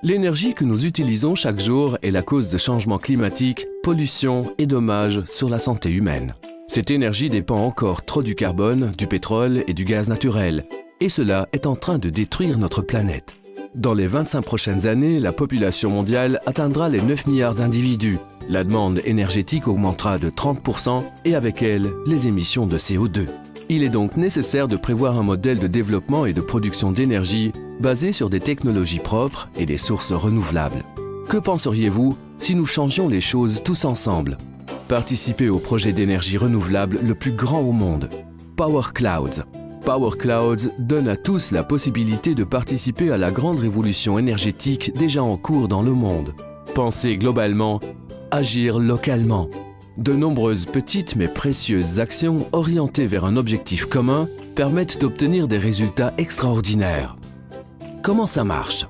L'énergie que nous utilisons chaque jour est la cause de changements climatiques, pollution et dommages sur la santé humaine. Cette énergie dépend encore trop du carbone, du pétrole et du gaz naturel, et cela est en train de détruire notre planète. Dans les 25 prochaines années, la population mondiale atteindra les 9 milliards d'individus. La demande énergétique augmentera de 30% et avec elle, les émissions de CO2. Il est donc nécessaire de prévoir un modèle de développement et de production d'énergie basé sur des technologies propres et des sources renouvelables. Que penseriez-vous si nous changions les choses tous ensemble? Participez au projet d'énergie renouvelable le plus grand au monde, Power Clouds. Power Clouds donne à tous la possibilité de participer à la grande révolution énergétique déjà en cours dans le monde. Pensez globalement, agir localement. De nombreuses petites mais précieuses actions orientées vers un objectif commun permettent d'obtenir des résultats extraordinaires. Comment ça marche?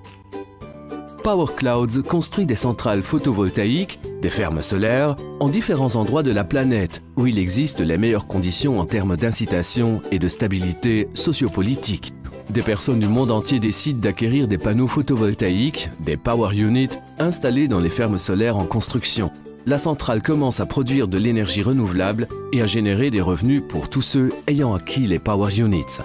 Power Clouds construit des centrales photovoltaïques, des fermes solaires, en différents endroits de la planète où il existe les meilleures conditions en termes d'incitation et de stabilité sociopolitique. Des personnes du monde entier décident d'acquérir des panneaux photovoltaïques, des Power Units, installés dans les fermes solaires en construction. La centrale commence à produire de l'énergie renouvelable et à générer des revenus pour tous ceux ayant acquis les Power Units.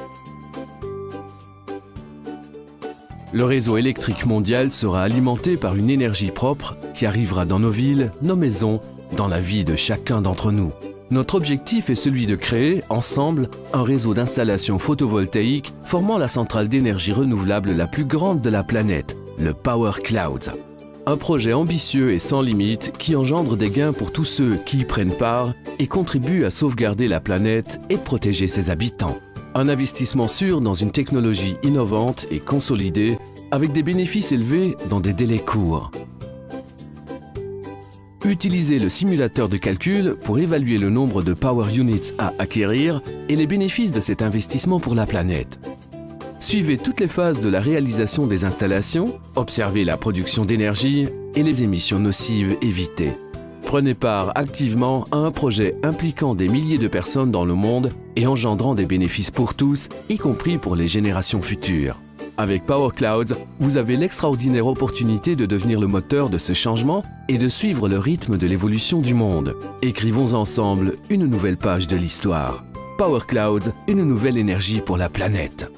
Le réseau électrique mondial sera alimenté par une énergie propre qui arrivera dans nos villes, nos maisons, dans la vie de chacun d'entre nous. Notre objectif est celui de créer, ensemble, un réseau d'installations photovoltaïques formant la centrale d'énergie renouvelable la plus grande de la planète, le Power Clouds. Un projet ambitieux et sans limite qui engendre des gains pour tous ceux qui y prennent part et contribuent à sauvegarder la planète et protéger ses habitants. Un investissement sûr dans une technologie innovante et consolidée avec des bénéfices élevés dans des délais courts. Utilisez le simulateur de calcul pour évaluer le nombre de Power Units à acquérir et les bénéfices de cet investissement pour la planète. Suivez toutes les phases de la réalisation des installations, observez la production d'énergie et les émissions nocives évitées. Prenez part activement à un projet impliquant des milliers de personnes dans le monde et engendrant des bénéfices pour tous, y compris pour les générations futures. Avec Power Clouds, vous avez l'extraordinaire opportunité de devenir le moteur de ce changement et de suivre le rythme de l'évolution du monde. Écrivons ensemble une nouvelle page de l'histoire. Power Clouds, une nouvelle énergie pour la planète.